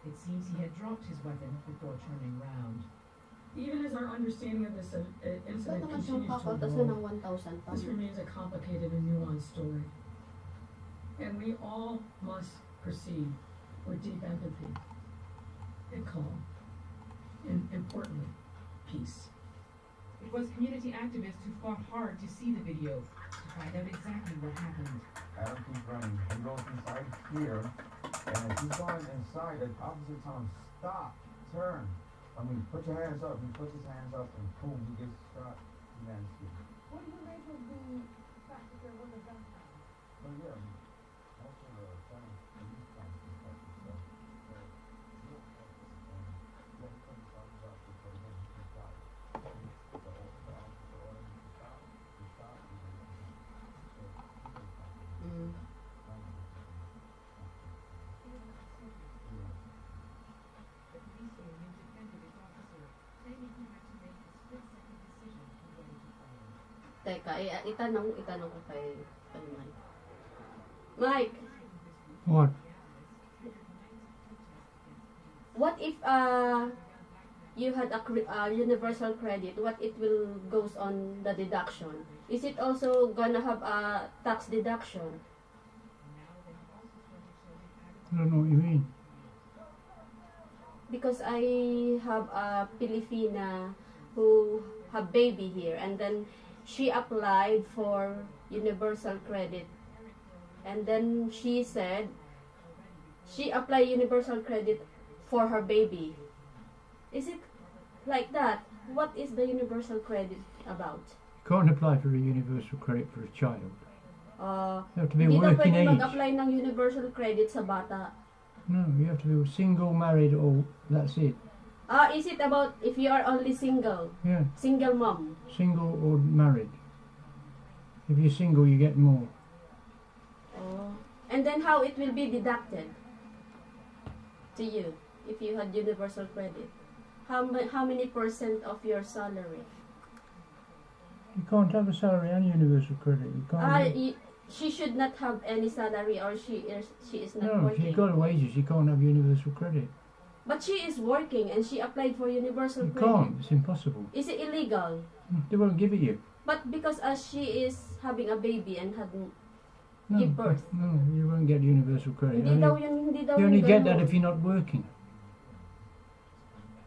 It seems he had dropped his weapon before turning round. Even as our understanding of this incident continues to evolve, this remains a complicated and nuanced story. And we all must proceed with deep empathy and calm, and importantly, peace. It was community activists who fought hard to see the video, to find out exactly what happened. Adam keeps running. He goes inside here, and as he's going inside, the officer tells him, stop, turn. I mean, put your hands up. He puts his hands up, and boom, he gets shot. He lands here. What do you make of the fact that there was a gun found? But yeah, most of the time, police come to touch himself. So, look at this, and when he comes out of the officer, but then he can stop. The officer ordered him to stop. He stopped, he didn't want to. So, he was The police say Liu defended his officer, claiming he had to make a split-second decision on whether to fire. Teka, itanong ko kay Mike. Mike, What? what if you had a universal credit? What it will goes on the deduction? Is it also gonna have a tax deduction? I don't know what you mean. Because I have a Filipina who have baby here, and then she applied for universal credit, and then she said she applied universal credit for her baby. Is it like that? What is the universal credit about? You can't apply for a universal credit for a child. You have to be Hindi daw working pwede age. mag-apply ng universal credit sa bata. No, you have to be single, married, or that's it. Is it about if you are only single? Yeah, Single mom? single or married. If you're single, you get more. Oh. And then how it will be deducted to you if you had universal credit? How many percent of your salary? You can't have a salary and universal credit. You can't. She should not have any salary, or she is not No, if working. you've got wages, you can't have universal credit. But she is working and she applied for universal You credit. can't. It's impossible. Is it illegal? They won't give it you. But because she is having a baby and had No, give birth. no, you won't get universal credit. Hindi daw hindi daw You only yun get ganun. that if you're not working.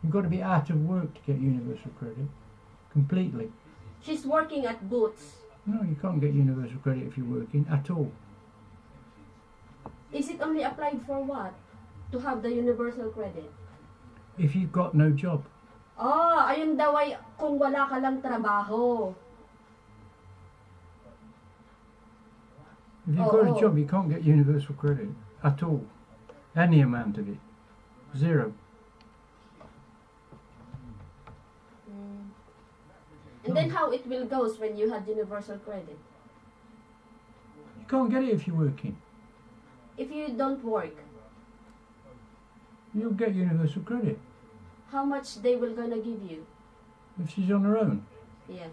You've got to be out of work to get universal credit. Completely. She's working at Boots. No, you can't get universal credit if you're working at all. Is it only applied for what? To have the universal credit? If you've got no job. Ayun daw ay kung wala ka lang trabaho. If you've got a job, you can't get universal credit at all. Any amount of it. Zero. And then how it will goes when you had universal credit? You can't get it if you're working. If you don't work, You'll get universal credit. how much they will gonna give you? If she's on her own. Yeah.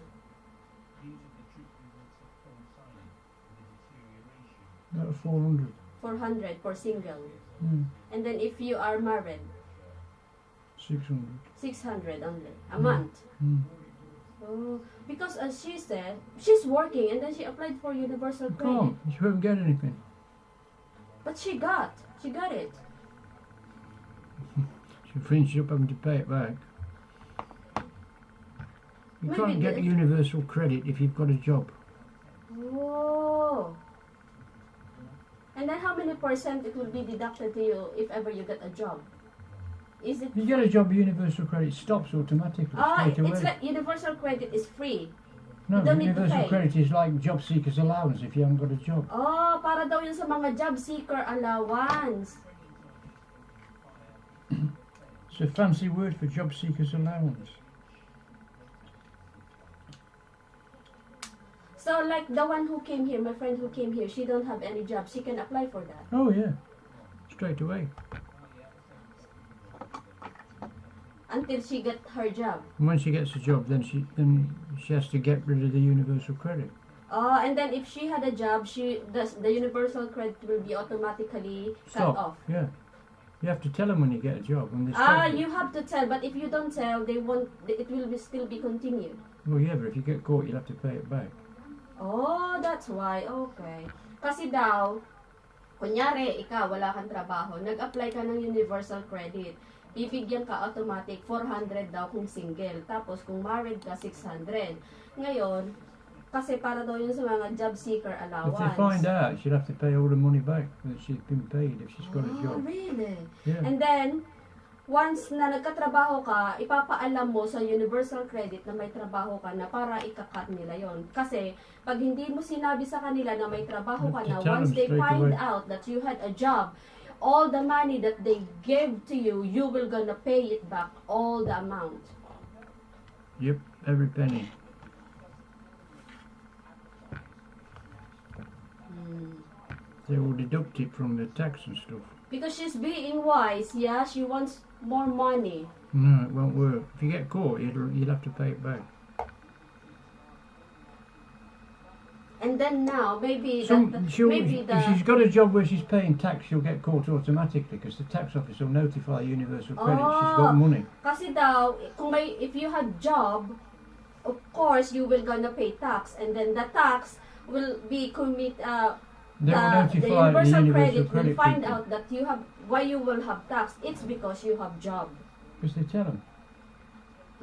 About 400. 400 for single. Mm, And then if you are married, 600. 600 only a month. Mm. Oh, because as she said, she's working and then she applied for universal You credit. can't. You won't get anything. But she got it. She finishes up having to pay it back. You Maybe can't get universal credit if you've got a job. Oh. And then how many percent it will be deducted to you if ever you get a job? Is it? If you get a job, universal credit stops automatically straight away. It's like universal credit is free. No, you don't need to universal pay. credit is like job seekers allowance if you haven't got a job. Para daw yun sa mga job seeker allowance. It's a fancy word for job seekers allowance. So like the one who came here, my friend who came here, she don't have any job. She can apply for that. Oh yeah, straight away. Until she get her job. And when she gets a job, then she has to get rid of the universal credit. And then if she had a job, the universal credit will be automatically cut off. Yeah. You have to tell them when you get a job. When they You have to tell, but if you don't tell, they won't. It will still be continued. Well, yeah, but if you get caught, you'll have to pay it back. Oh, that's why. Okay. Kasi daw, kunyari, ikaw, wala kang trabaho, nag-apply ka ng universal credit. Bibigyan ka automatic 400 daw kung single. Tapos kung married ka, 600. Ngayon, kasi para daw yun sa mga job seeker allowance. If they find out, she'll have to pay all the money back that she's been paid if she's got a job. Really? Yeah. And then, once na nagkatrabaho ka, ipapaalam mo sa universal credit na may trabaho ka na para ikakat nila yon. Kasi, pag hindi mo sinabi sa kanila na may trabaho ka na, once they find out that you had a job, all the money that they gave to you, you will gonna pay it back, all the amount. Yep, every penny. They will deduct it from the tax and stuff. Because she's being wise, yeah, she wants more money. No, it won't work. If you get caught, you'll have to pay it back. And then now, maybe If she's got a job where she's paying tax, she'll get caught automatically because the tax office will notify Universal Credit she's got money. Kasi daw, if you had job, of course, you will gonna pay tax. And then the tax will be the universal credit will find people. out that you have why you will have tax. It's because you have job. Because they tell them.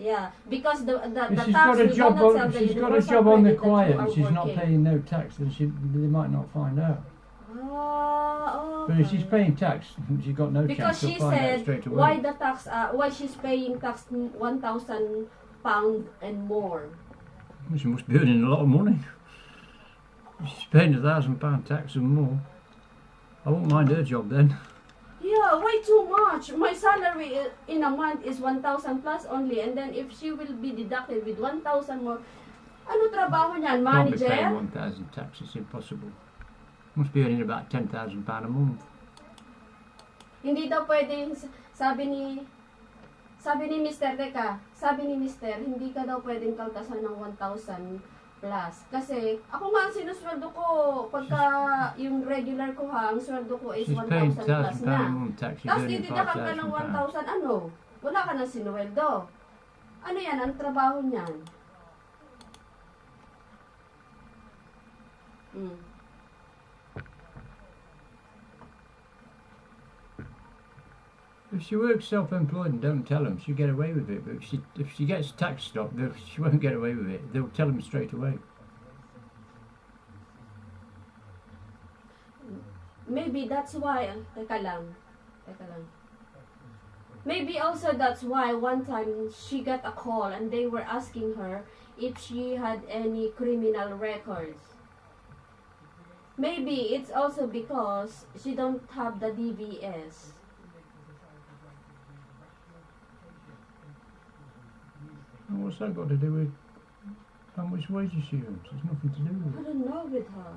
Yeah, because the If she's tax got a will job gonna on, tell if the she's got a universal job on the credit that you quiet are and she's not working. paying no tax, then they might not find out. Okay. But if she's paying tax, she's got no Because chance to she find out said straight away. why the tax why she's paying tax £1,000 and more. Well, she must be earning a lot of money. If she's paying £1,000 tax and more, I won't mind her job then. Yeah, way too much. My salary in a month is 1,000 plus only, and then if she will be deducted with 1,000 more, ano trabaho niyan, Can't be paying manager? 1,000 tax, it's impossible. Must be earning about £10,000 a month. Hindi daw pwedeng, sabi ni Mr. hindi ka daw pwedeng kaltasan ng 1,000 plus. Kasi, ako nga ang sinusweldo ko, pagka yung regular ko ha, ang sweldo ko is She's 1,000 paying plus £1,000 a na. month tax, she's Tapos earning dididakal ka ng £5,000. 1,000, ano? Wala ka nang sinweldo. Ano yan? Ang trabaho niyan? If she works self-employed and don't tell them, she'll get away with it. But if she gets tax stopped, she won't get away with it. They'll tell them straight away. Maybe that's why, teka lang. Maybe also that's why one time she got a call and they were asking her if she had any criminal records. Maybe it's also because she don't have the DVS. And what's that got to do with how much wages she earns? There's nothing to do with I it. don't know with her.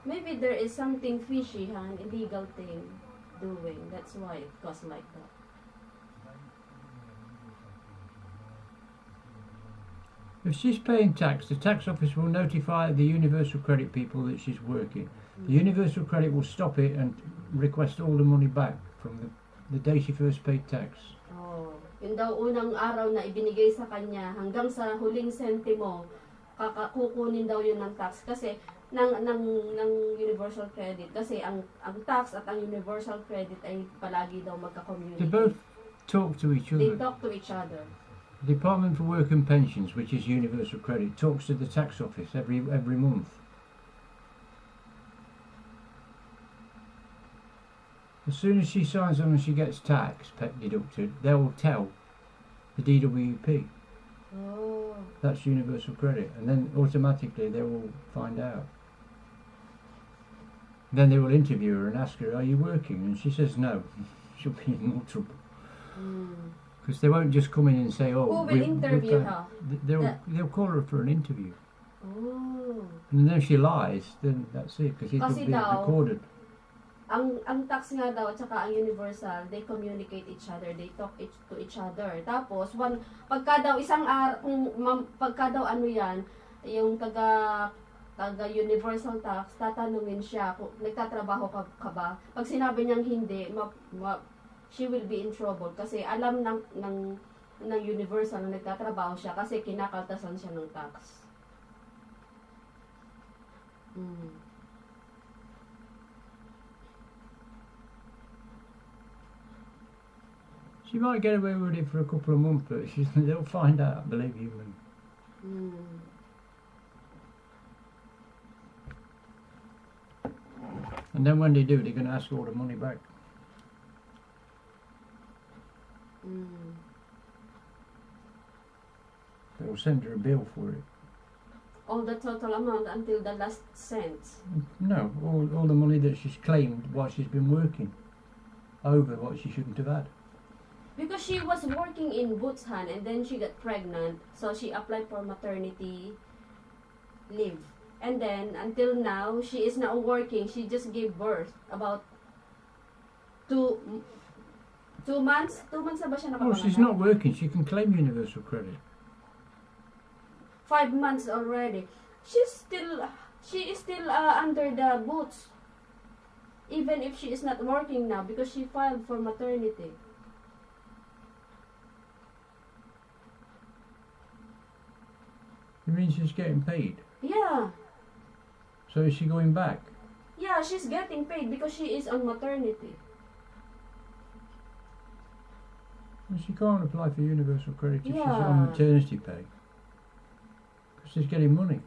Maybe there is something fishy, an illegal thing doing. That's why it costs like that. If she's paying tax, the tax office will notify the Universal Credit people that she's working. The Universal Credit will stop it and request all the money back from the day she first paid tax. Oh, yun daw unang araw na ibinigay sa kanya hanggang sa huling sentimo, kukunin daw yun ng tax kasi ng Universal Credit kasi ang tax at ang Universal Credit ay palagi daw magka-communicate. They both talk to each They other. talk to each other. The Department for Work and Pensions, which is Universal Credit, talks to the tax office every month. As soon as she signs on and she gets tax deducted, they will tell the DWP. Oh. That's Universal Credit, and then automatically they will find out. Then they will interview her and ask her, "Are you working?" And she says no. She'll be in more trouble. Because they won't just come in and say, "Oh, Who will interview her? They'll call her for an interview. Oh. And then if she lies, then that's it, because it will be recorded. Ang tax nga daw at saka ang Universal, they communicate each other, they talk to each other. Tapos pagka daw ano yan, yung taga universal tax, tatanungin siya kung nagtatrabaho ka ba. Pag sinabi niyang hindi, she will be in trouble kasi alam ng universal na nagtatrabaho siya kasi kinakaltasan siya ng tax. She might get away with it for a couple of months, but they'll find out, believe you me. And then when they do, they're going to ask all the money back. They'll send her a bill for it. All the total amount until the last cent. No, all the money that she's claimed while she's been working over what she shouldn't have had. Because she was working in Bhutan and then she got pregnant, so she applied for maternity leave. And then until now, she is now working. She just gave birth about 2 months. 2 months na ba siya Well, nakapanganak? she's not working. She can claim universal credit. 5 months already. She is still under the boots, even if she is not working now because she filed for maternity. You mean she's getting paid? Yeah. So is she going back? Yeah, she's getting paid because she is on maternity. Well, she can't apply for universal credit if she's Yeah. on maternity pay. Because she's getting money.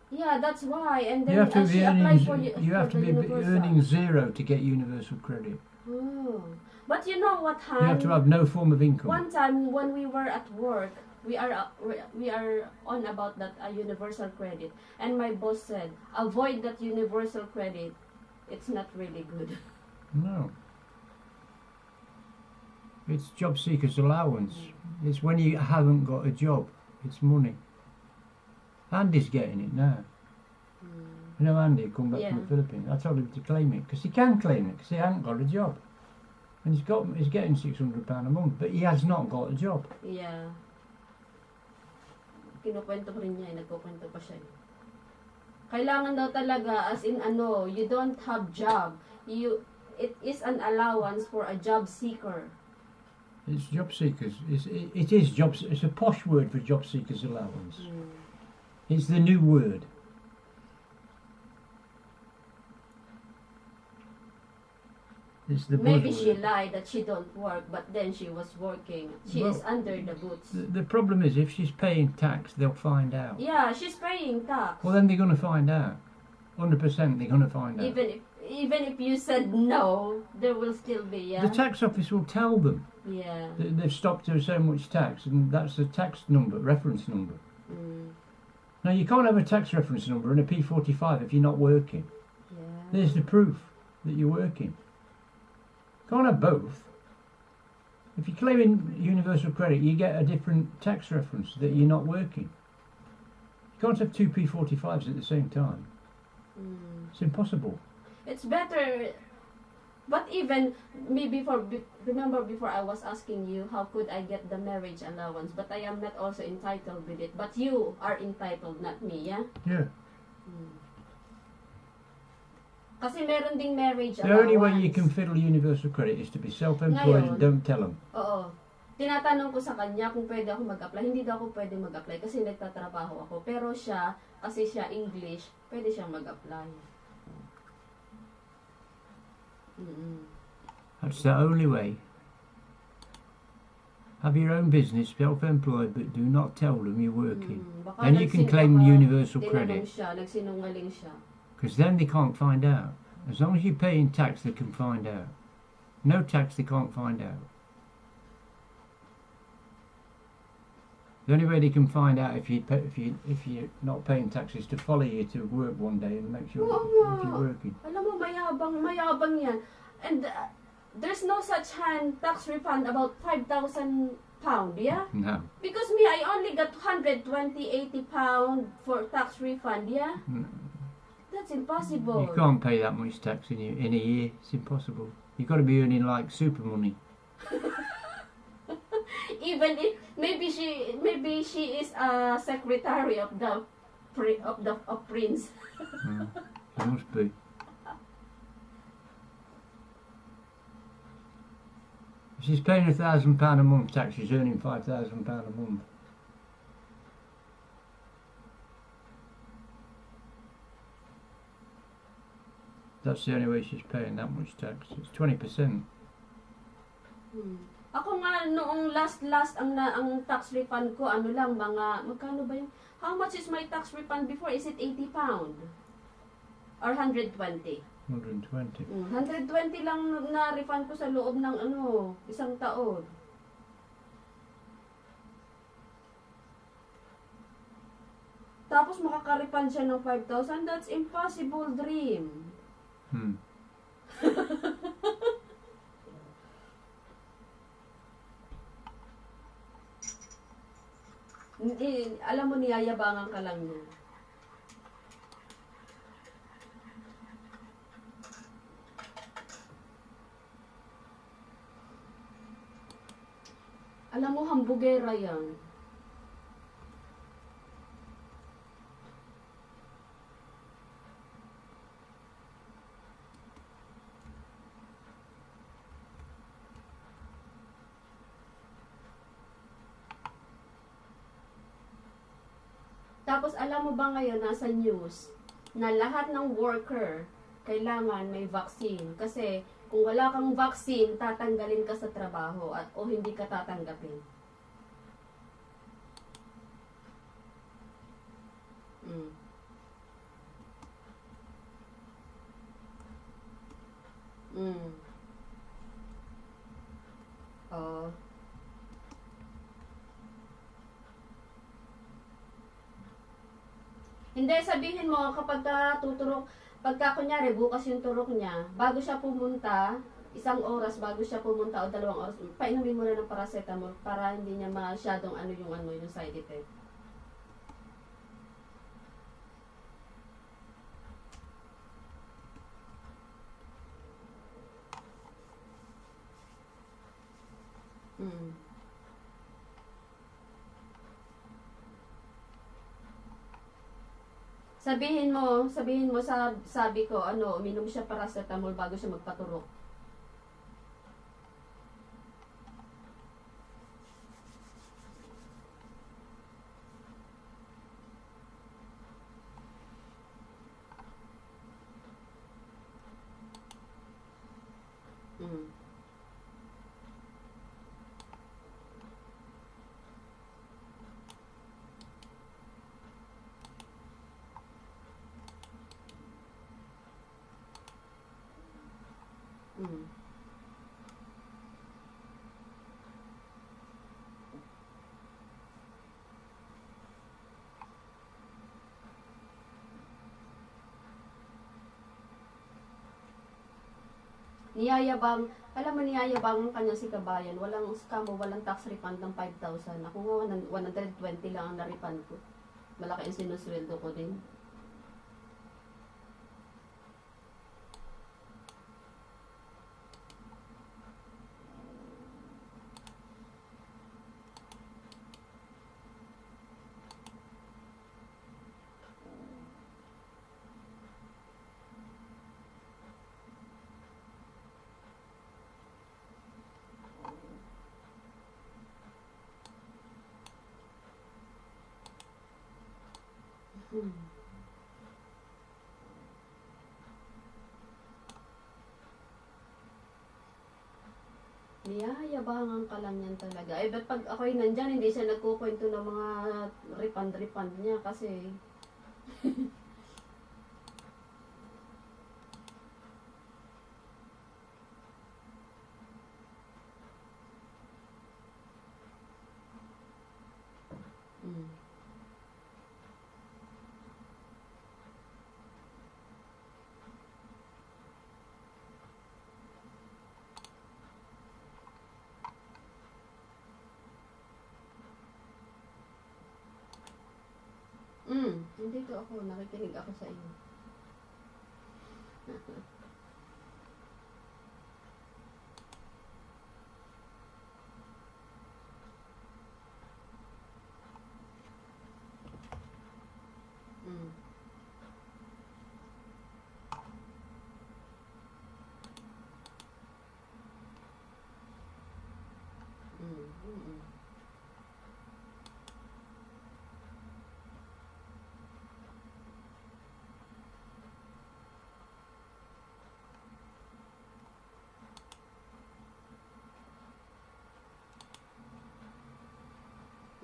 Yeah, that's why. And then You have to she be applied for earning. You have to the be universal. earning 0 to get universal credit. Oh. But you know what, Han? You have to have no form of income. One time when we were at work, we are on about that universal credit, and my boss said, avoid that universal credit. It's not really good. No. It's job seekers allowance. It's when you haven't got a job. It's money. Andy's getting it now. You know Andy come back from the Philippines. I told him to claim it because he can claim it because he hasn't got a job, and he's getting £600 a month, but he has not got a job. Yeah. Kinukwento ko rin niya, nagkukwento pa siya. Kailangan daw talaga, as in you don't have job. It is an allowance for a job seeker. It's job seekers. It is jobs. It's a posh word for job seekers allowance. It's the new word. It's the Maybe she buzzword. lied that she don't work, but then she was working. She Well, is under the boots. The problem is if she's paying tax, they'll find out. Yeah, she's paying tax. Well, then they're going to find out. 100% they're going to find out. Even if you said no, there will still be, yeah? The tax office will tell them Yeah. that they've stopped her so much tax, and that's the tax number, reference number. Now, you can't have a tax reference number and a P45 if you're not working. Yeah. There's the proof that you're working. Can't have both. If you're claiming universal credit, you get a different tax reference that you're not working. You can't have 2 P45s at the same time. It's impossible. It's better, but even me remember before I was asking you how could I get the marriage allowance, but I am not also entitled with it, but you are entitled, not me, yeah? Yeah. Kasi meron ding marriage The allowance. only way you can fiddle universal credit is to be self-employed and don't tell them. Oo. Tinatanong ko sa kanya kung pwede ako mag-apply. Hindi daw ako pwede mag-apply kasi nagtatrabaho ako. Pero siya, kasi siya English, pwede siyang mag-apply. That's the only way. Have your own business, self-employed, but do not tell them you're working. Then you can claim universal credit. Nagsinungaling siya. Because then they can't find out. As long as you're paying tax, they can find out. No tax, they can't find out. The only way they can find out if you're not paying tax is to follow you to work one day and make sure if you're working. Alam mo, mayabang yan. And there's no such tax refund about £5,000, yeah? No. Because me, I only got £120.80 for tax refund, yeah? No. That's impossible. You can't pay that much tax in a year. It's impossible. You've got to be earning like super money. Even if maybe she is a secretary of the of Prince. It must be. If she's paying £1,000 a month tax, she's earning £5,000 a month. That's the only way she's paying that much tax. It's 20%. Ako nga noong last ang tax refund ko ano lang mga magkano ba yung how much is my tax refund before? Is it £80 or 120? 120. 120 lang na refund ko sa loob ng isang taon. Tapos makaka-refund siya ng 5,000. That's impossible dream. Alam mo, niyayabangan ka lang niya. Alam mo, hambugera yan. Tapos alam mo ba ngayon nasa news na lahat ng worker kailangan may vaccine kasi kung wala kang vaccine tatanggalin ka sa trabaho at o hindi ka tatanggapin. Oh. Hindi, sabihin mo, kapag tuturok, pagka kunyari, bukas yung turok niya, bago siya pumunta, 1 oras bago siya pumunta o 2 oras, painumin mo na ng paracetamol para hindi niya masyadong yung side effect. Sabihin mo sabi ko, uminom siya paracetamol bago siya magpaturok. Niyayabang kanya si kabayan. Walang tax refund ng 5,000. Ako nga 120 lang ang na-refund ko. Malaki ang sinusweldo ko din. Niyayabangan ka lang yan talaga. Eh, ba't pag ako'y nandyan, hindi siya nagkukwento ng mga refund niya kasi... Hindi to ako. Nakikinig ako sa iyo.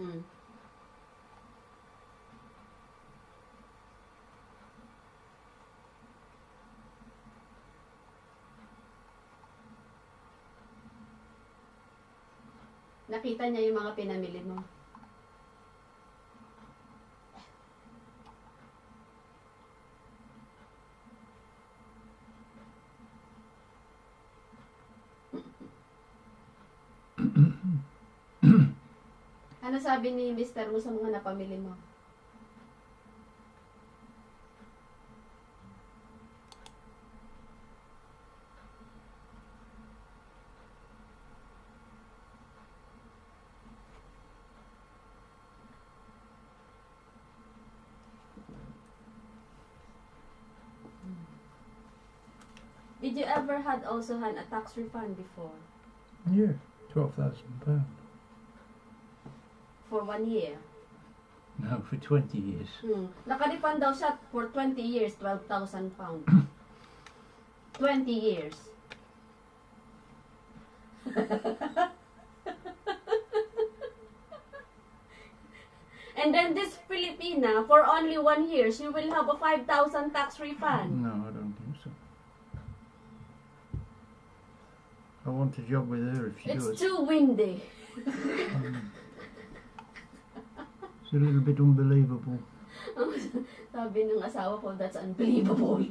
Mm. Nakita niya yung mga pinamili mo. Ano sabi ni Mr. mo sa mga napamili mo? Did you ever had also had a tax refund before? Yeah, £12,000. For 1 year? No, for 20 years. Nakarefund daw siya for 20 years, £12,000. 20 years. And then this Filipina, for only 1 year, she will have a 5,000 tax refund. No, I don't think so. I want a job with her if she It's does. too windy. It's a little bit unbelievable. Sabi ng asawa ko, that's unbelievable.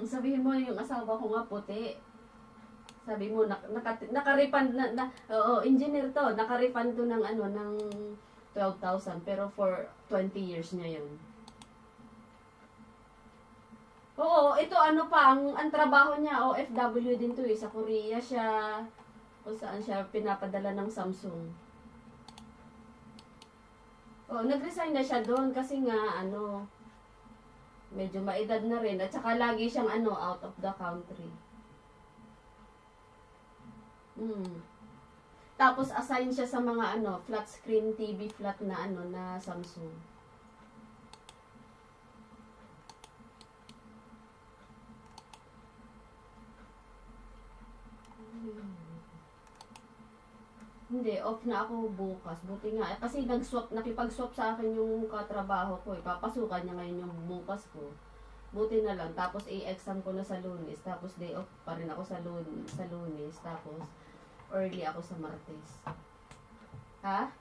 Sabihin mo yung asawa ko nga puti. Sabi mo, naka-refund oo, engineer to, naka-refund to ng ng 12,000, pero for 20 years niya yun. Oo, ito ang trabaho niya, OFW din to sa Korea siya, kung saan siya pinapadala ng Samsung. Oo, nag-resign na siya doon kasi nga, medyo maedad na rin, at saka lagi siyang out of the country. Tapos assign siya sa mga flat screen TV flat na na Samsung. Hindi, off na ako bukas. Buti nga, kasi nakipag-swap sa akin yung katrabaho ko. Papasukan niya ngayon yung bukas ko. Buti na lang. Tapos i-exam ko na sa Lunes. Tapos day off pa rin ako sa Lunes. Tapos early ako sa Martes. Ha?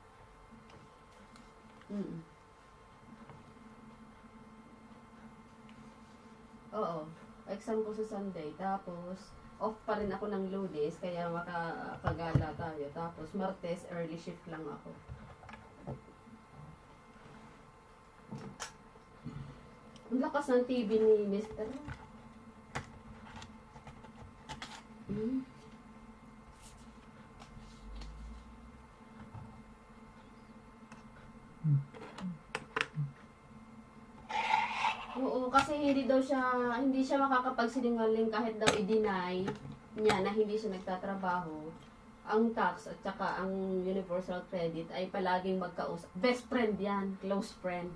Oo. Exam ko sa Sunday. Tapos off pa rin ako ng Lunes, kaya makakagala tayo. Tapos Martes, early shift lang ako. Ang lakas ng TV ni Mr. Oo, kasi hindi siya makakapagsinungaling kahit daw i-deny niya na hindi siya nagtatrabaho. Ang tax at saka ang universal credit ay palaging magkausap. Best friend yan, close friend.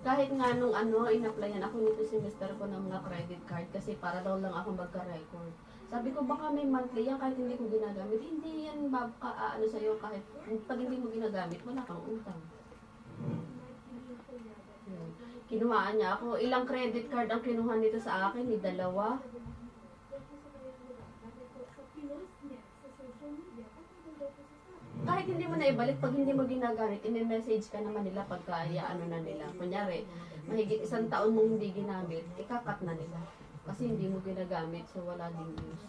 Kahit nga nung in-applyan ako nito si Mr. ko ng mga credit card kasi para daw lang ako magka-record. Sabi ko baka may monthly yan kahit hindi ko ginagamit. Hindi yan sa'yo kahit pag hindi mo ginagamit, wala kang utang. Kinuhaan niya ako. Ilang credit card ang kinuha nito sa akin? 2. Kahit hindi mo na ibalik, pag hindi mo ginagamit, i-message ka naman nila pagka na nila. Kunyari, mahigit 1 taon mong hindi ginamit, ikakat na nila. Kasi hindi mo ginagamit, so wala ding use.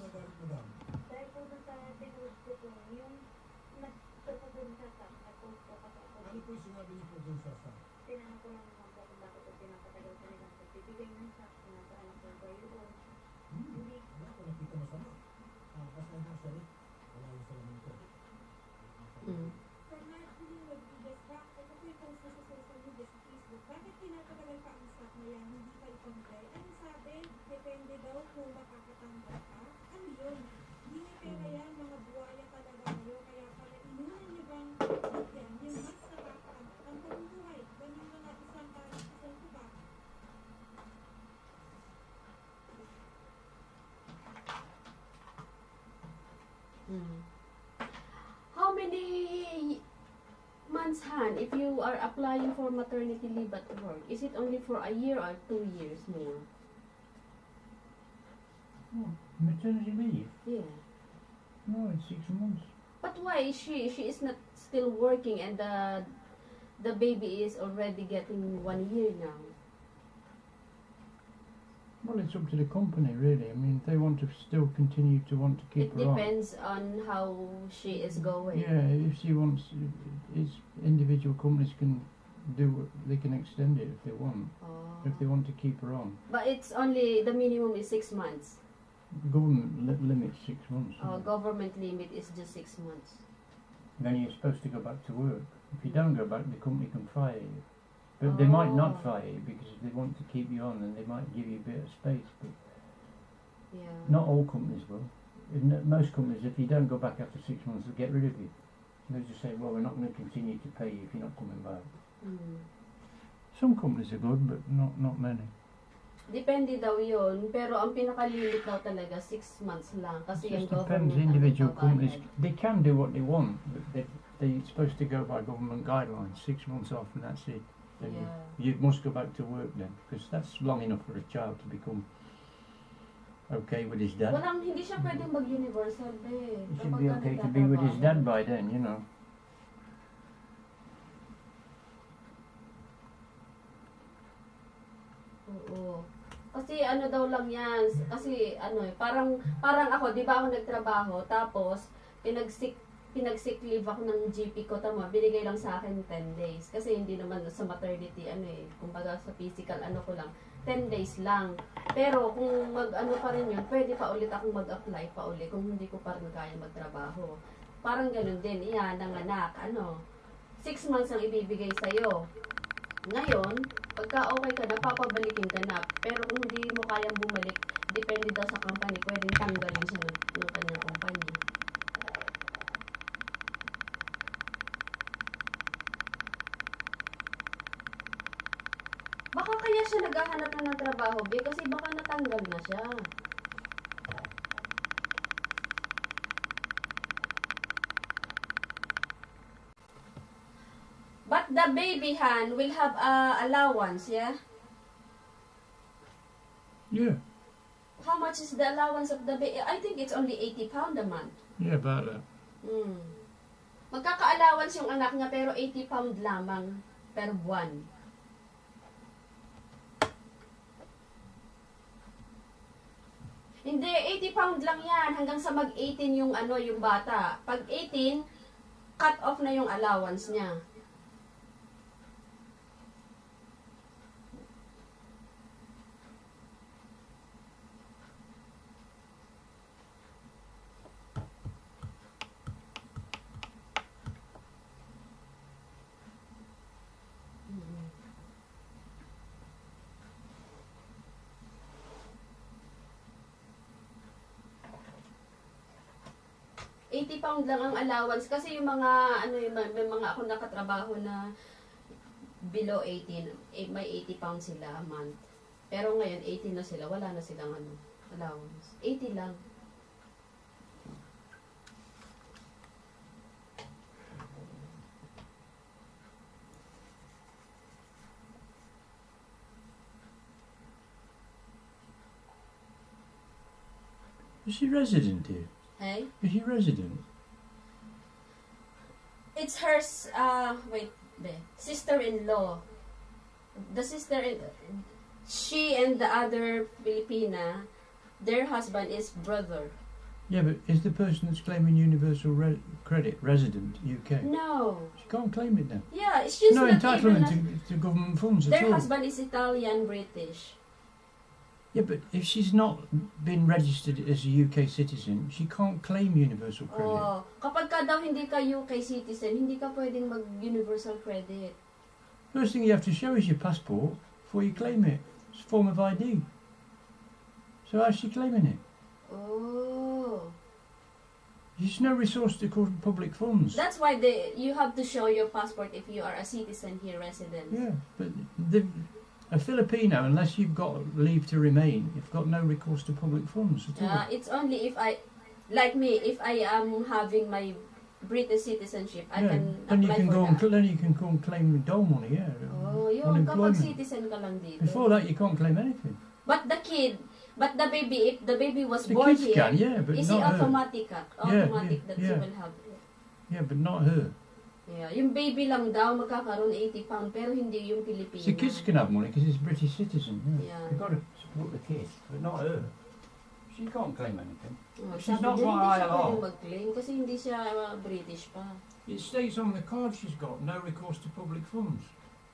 Dahil po sa pinag ko po, yung nagtutulong sa tax, nag-post po kasi ako. Ano po yung sinabi niyo po dun sa sa? Tinanong ko lang naman po kung bakit po pinapatagal sa nilang pagbibigay ng tax na sa anak ko ba yun. Hindi. Wala ko nakita masama. Kasi ang actually, wala yung sa lamin ko. From actually nag-bigas ka, ito po yung post na sa social media sa Facebook. Bakit tinatagal pa ang stock na yan? Hindi pa i-comply. Ano sabi? Depende daw kung makakatanggal ka. Ano yun? Hindi may pera yan, mga buwaya talaga kayo. Kaya pala inunan niyo bang bigyan yung mas nakakatanggal ang buong buhay? Ganun na nga isang isang tuba. How many months, Han, if you are applying for maternity leave at work? Is it only for a year or 2 years more? Oh, maternity leave? Yeah. No, it's 6 months. But why she is not still working and the baby is already getting 1 year now? Well, it's up to the company, really. I mean, if they want to still continue to want to keep It her on. depends on how she is going. Yeah, if she wants, it's individual companies can do what they can extend it if they want. If they want to keep her on, But it's only the minimum is 6 months. the government limits 6 months. Government limit is just 6 months. Then you're supposed to go back to work. If you don't go back, the company can fire you. But they might not Oh. fire you because if they want to keep you on, then they might give you a bit of space. But Yeah. not all companies will. Most companies, if you don't go back after 6 months, they'll get rid of you. They'll just say, well, we're not going to continue to pay you if you're not coming back. Some companies are good, but not many. Depende daw yun, pero ang pinaka-limit daw talaga 6 months lang kasi It yung just depends. government Individual ang companies, nagbabayad. they can do what they want, but they're supposed to go by government guidelines. 6 months off and that's it. Then Yeah. you must go back to work then, because that's long enough for a child to become okay with his dad. Hindi siya pwedeng mag-universal, be. He should be okay to be with his dad by then, you know. Oo. Kasi ano daw lang yan, kasi ano parang ako, di ba ako nagtrabaho, tapos pinag-sick leave ako ng GP ko, tama, binigay lang sa akin 10 days. Kasi hindi naman sa maternity, kumbaga sa physical, ko lang, 10 days lang. Pero kung mag-ano pa rin yun, pwede pa ulit akong mag-apply pa ulit kung hindi ko pa rin kaya magtrabaho. Parang ganun din, ng anak, 6 months ang ibibigay sa'yo. Ngayon, pagka okay ka na, papabalikin ka na. Pero kung hindi mo kayang bumalik, depende daw sa company, pwedeng tanggalin siya ng kanyang company. Baka kaya siya naghahanap na ng trabaho, be, kasi baka natanggal na siya. But the baby Han will have allowance, yeah? Yeah. How much is the allowance of the baby? I think it's only £80 a month. Yeah, about that. Magkaka-allowance yung anak niya pero £80 lamang per buwan. Hindi, £80 lang yan hanggang sa mag-18 yung yung bata. Pag 18, cut off na yung allowance niya. £80 lang ang allowance kasi yung mga may mga ako nakatrabaho na below 18, may £80 sila a month. Pero ngayon 18 na sila, wala na silang allowance. 80 lang. Is she resident here? Hey? Is she resident? It's her sister-in-law. The she and the other Filipina, their husband is brother. Yeah, but is the person that's claiming universal credit resident UK? No. She can't claim it then. Yeah, she's No not entitlement even to government funds at their all. husband is Italian British. Yeah, but if she's not been registered as a UK citizen, she can't claim universal credit. Oh, kapag ka daw hindi ka UK citizen, hindi ka pwedeng mag-universal credit. First thing you have to show is your passport before you claim it. It's a form of ID. So how's she claiming it? Oh. There's no resource to call public funds. That's why you have to show your passport if you are a citizen here, resident. Yeah, but a Filipino, unless you've got leave to remain, you've got no recourse to public funds at all. It's only if I, like me, if I am having my British citizenship, I can then apply you can for go that. and then you can go and claim dole money, yeah. Oh, yun, kapag unemployment. citizen ka lang dito. Before that, you can't claim anything. But the baby, if the baby was The born kids here, can, yeah, but is not it her. automatic that yeah. she will have? Yeah, but not her. Yeah, yung baby lang daw magkakaroon 80 pound pero hindi yung Pilipina. The kids can have money because he's a British citizen. Yeah. Yeah. You've got to support the kids, but not her. She can't claim anything. Oh, She's sabi not niya, got hindi siya ILR. pwedeng mag-claim kasi hindi siya British pa. It states on the card she's got no recourse to public funds.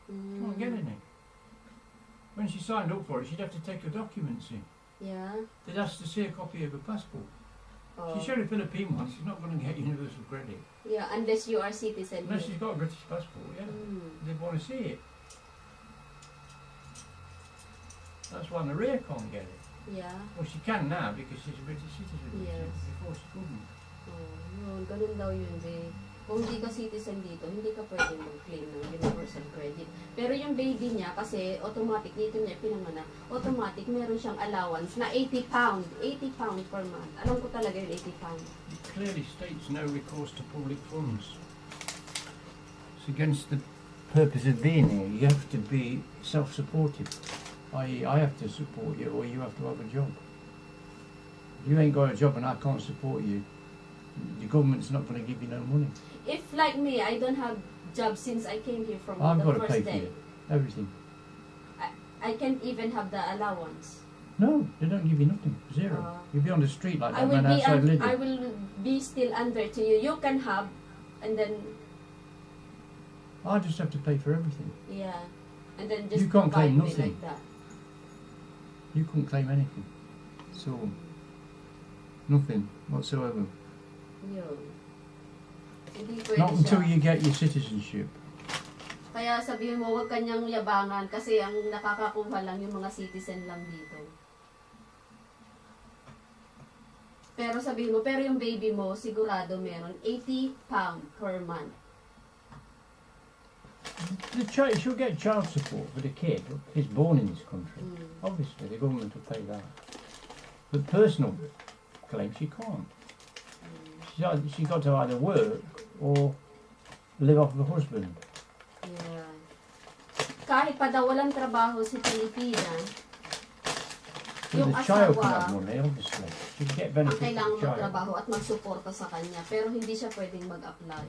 Can't get any. When she signed up for it, she'd have to take her documents in. Yeah. They'd ask to see a copy of her passport. Oh. She showed a Philippine one, she's not going to get universal credit. Yeah, unless you are citizen Unless here. she's got a British passport, yeah. They'd want to see it. That's why Maria can't get it. Yeah. Well, she can now because she's a British citizen. Yes. Before she couldn't. Oh, yun. Ganun daw yun, Jay. Kung hindi ka citizen dito, hindi ka pwedeng mag-claim ng universal credit. Pero yung baby niya, kasi automatic, dito niya pinanganak, automatic, meron siyang allowance na 80 pound. 80 pound per month. Alam ko talaga yung 80 pound. It clearly states no recourse to public funds. It's against the purpose of being here. You have to be self-supportive. I.e., I have to support you or you have to have a job. If you ain't got a job and I can't support you, the government's not going to give you no money. If like me, I don't have job since I came here from I've the got to pay first for day. you. Everything. I can't even have the allowance. No, they don't give you nothing. Zero. You'll be on the street like that man outside living. I will be still under to you. You can have, and then I just have to pay for everything. yeah, and then just You can't provide claim me nothing. like that. You couldn't claim anything. So, nothing whatsoever. Yun. Hindi pwede Not until siya. you get your citizenship. Kaya sabihin mo, huwag kanyang yabangan kasi ang nakakakuha lang yung mga citizen lang dito. Pero sabihin mo, pero yung baby mo, sigurado meron 80 pound per month. She'll get child support for the kid who's born in this country. Mm. Obviously, the government will pay that. But personal claim, she can't. She's got to either work or live off the husband. Yeah. Kahit pa daw walang trabaho si Pilipina, So yung the child can asawa, have money, obviously. She can get ang benefits kailangan from the child. magtrabaho at magsuporta sa kanya, pero hindi siya pwedeng mag-apply.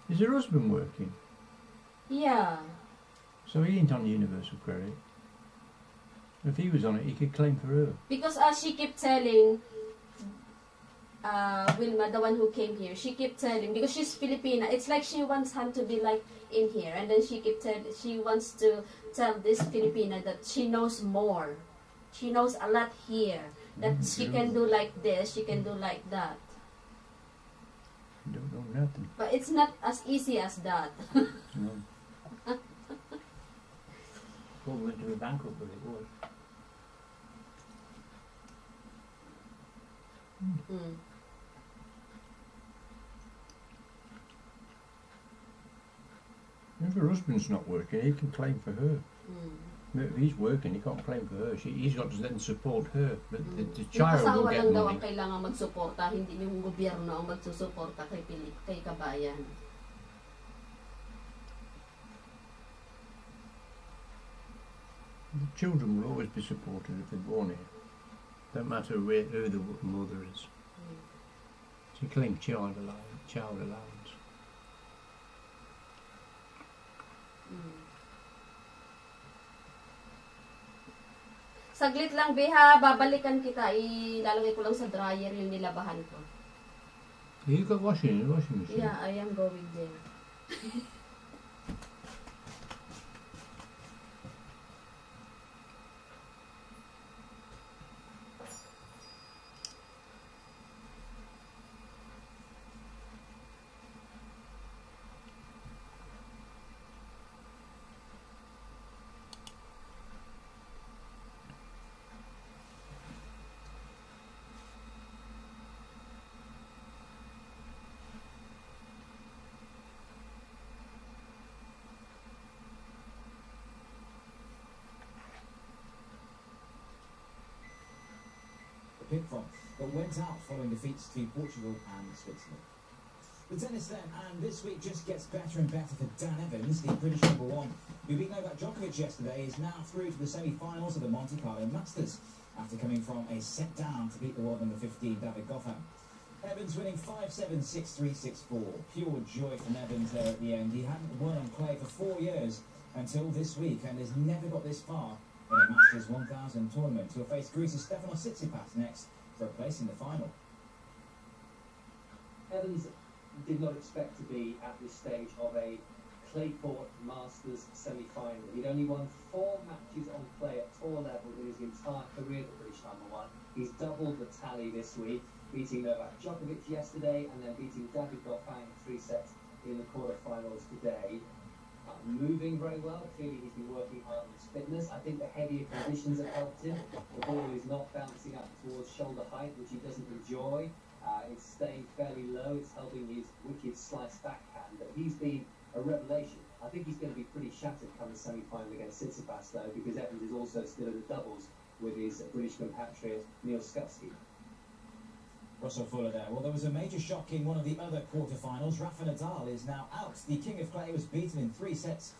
Is her husband working? Yeah. So he ain't on universal credit. If he was on it, he could claim for her. Because she kept telling Wilma, the one who came here, she kept telling, because she's Filipina, it's like she wants him to be like in here, and then she wants to tell this Filipina that she knows more. She knows a lot here. That she can do like this, she can do like that. Don't know nothing. But it's not as easy as that. No. Government to be bankrupt, but it was. Mm. If her husband's not working, he can claim for her. Mm. But if he's working, he can't claim for her. He's got to then support her. But the Yung child will asawa get lang daw money. ang kailangan magsuporta, hindi yung gobyerno ang magsusuporta kay kabayan. The children will always be supported if they're born here. Don't matter who the mother is. Mm. She claims child allowance. Mm. Saglit lang, Beha. Babalikan kita. Ilalagay ko lang sa dryer yung nilabahan ko. You got washing machine? Yeah, I am going there. Pit from, but went out following defeats to Portugal and Switzerland. The tennis then, and this week just gets better and better for Dan Evans, the British #1, who beat Novak Djokovic yesterday, is now through to the semi-finals of the Monte Carlo Masters, after coming from a set down to beat the world number 15, David Goffin. Evans winning 5-7, 6-3, 6-4. Pure joy from Evans there at the end. He hadn't won on clay for 4 years until this week, and has never got this far in a Masters 1000 tournament. He'll face Greece's Stefanos Tsitsipas next for a place in the final. Evans did not expect to be at this stage of a clay court Masters semi-final. He'd only won 4 matches on clay at tour level in his entire career, the British #1. He's doubled the tally this week, beating Novak Djokovic yesterday and then beating David Goffin 3 sets in the quarterfinals today. Moving very well. Clearly he's been working hard on his fitness. I think the heavier conditions have helped him. The ball is not bouncing up towards shoulder height, which he doesn't enjoy. It's staying fairly low. It's helping his wicked slice backhand. But he's been a revelation. I think he's going to be pretty shattered come the semi-final against Tsitsipas, though, because Evans is also still in the doubles with his British compatriot Neil Skutsky. Russell Fuller there. Well, there was a major shock in one of the other quarterfinals. Rafa Nadal is now out. The King of Clay was beaten in 3 sets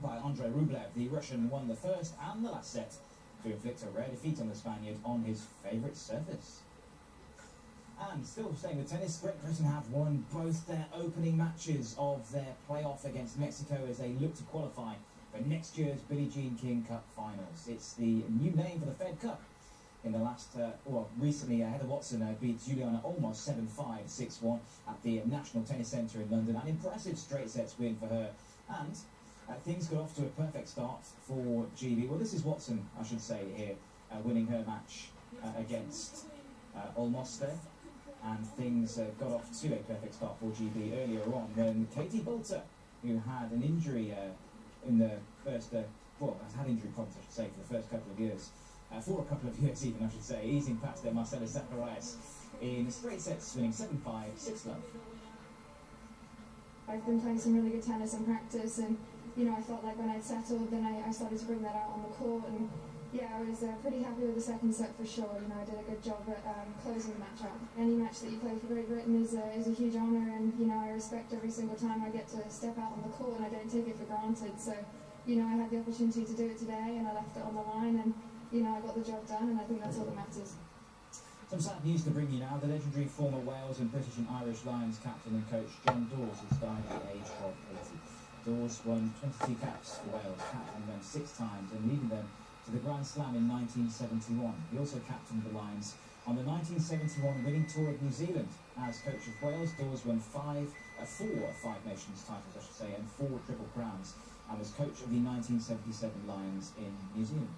by Andrei Rublev. The Russian won the first and the last set to inflict a rare defeat on the Spaniard on his favourite surface. And still staying with tennis, Great Britain have won both their opening matches of their playoff against Mexico as they look to qualify for next year's Billie Jean King Cup finals. It's the new name for the Fed Cup. In the last, recently, Heather Watson beat Juliana Olmos 7-5, 6-1 at the National Tennis Centre in London. An impressive straight sets win for her. And things got off to a perfect start for GB. Well, this is Watson, I should say, here, winning her match against Olmos there. And things got off to a perfect start for GB earlier on when Katie Bolter, who had an injury in the first, has had injury problems, I should say, for the first couple of years. For a couple of years even, I should say, easing past their Marcela Zacharias in straight sets, winning 7-5, 6-love. I've been playing some really good tennis in practice, and I felt like when I'd settled, then I started to bring that out on the court, and yeah, I was pretty happy with the second set for sure. I did a good job at closing the match out. Any match that you play for Great Britain is a huge honour, and I respect every single time I get to step out on the court, and I don't take it for granted. So, I had the opportunity to do it today, and I left it on the line, and I got the job done, and I think that's all that matters. Some sad news to bring you now. The legendary former Wales and British and Irish Lions captain and coach John Dawes has died at the age of 80. Dawes won 22 caps for Wales, captained them 6 times and leading them to the Grand Slam in 1971. He also captained the Lions on the 1971 winning tour of New Zealand. As coach of Wales, Dawes won 4 Five Nations titles, I should say, and 4 Triple Crowns, and was coach of the 1977 Lions in New Zealand.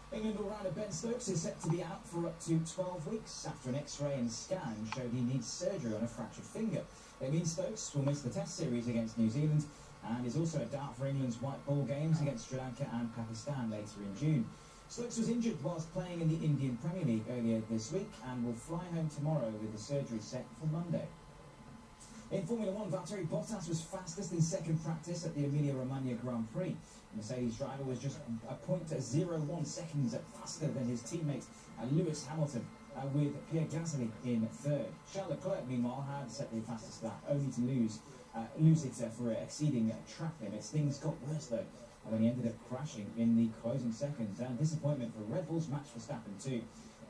England all-rounder Ben Stokes is set to be out for up to 12 weeks after an X-ray and scan showed he needs surgery on a fractured finger. It means Stokes will miss the Test series against New Zealand and is also a doubt for England's white ball games against Sri Lanka and Pakistan later in June. Stokes was injured whilst playing in the Indian Premier League earlier this week and will fly home tomorrow with the surgery set for Monday. In Formula 1, Valtteri Bottas was fastest in second practice at the Emilia-Romagna Grand Prix. The Mercedes driver was just a 0.01 seconds faster than his teammate Lewis Hamilton, with Pierre Gasly in third. Charles Leclerc, meanwhile, had set the fastest lap, only to lose it for exceeding track limits. Things got worse, though, when he ended up crashing in the closing seconds. And disappointment for Red Bull's Max Verstappen too,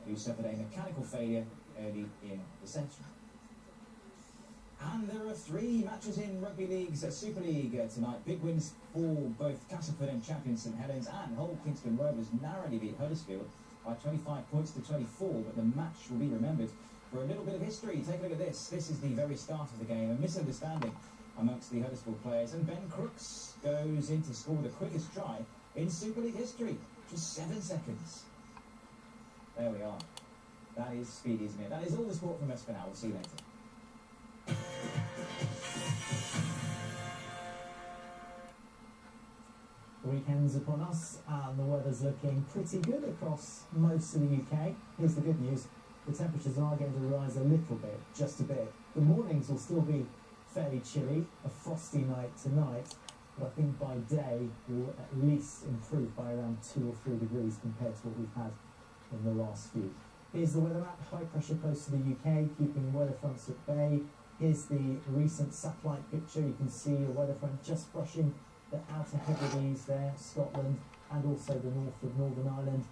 who suffered a mechanical failure early in the session. And there are 3 matches in Rugby League's Super League tonight. Big wins for both Castleford and champion St Helens, and Hull Kingston Rovers narrowly beat Huddersfield by 25 points to 24, but the match will be remembered for a little bit of history. Take a look at this. This is the very start of the game. A misunderstanding amongst the Huddersfield players, and Ben Crooks goes in to score the quickest try in Super League history. Just 7 seconds. There we are. That is speedy, isn't it? That is all the sport from us for now. We'll see you later. The weekend's upon us and the weather's looking pretty good across most of the UK. Here's the good news. The temperatures are going to rise a little bit, just a bit. The mornings will still be fairly chilly, a frosty night tonight, but I think by day will at least improve by around 2 or 3 degrees compared to what we've had in the last few. Here's the weather map. High pressure close to the UK, keeping weather fronts at bay. Here's the recent satellite picture. You can see a weather front just brushing the Outer Hebrides there, Scotland, and also the north of Northern Ireland.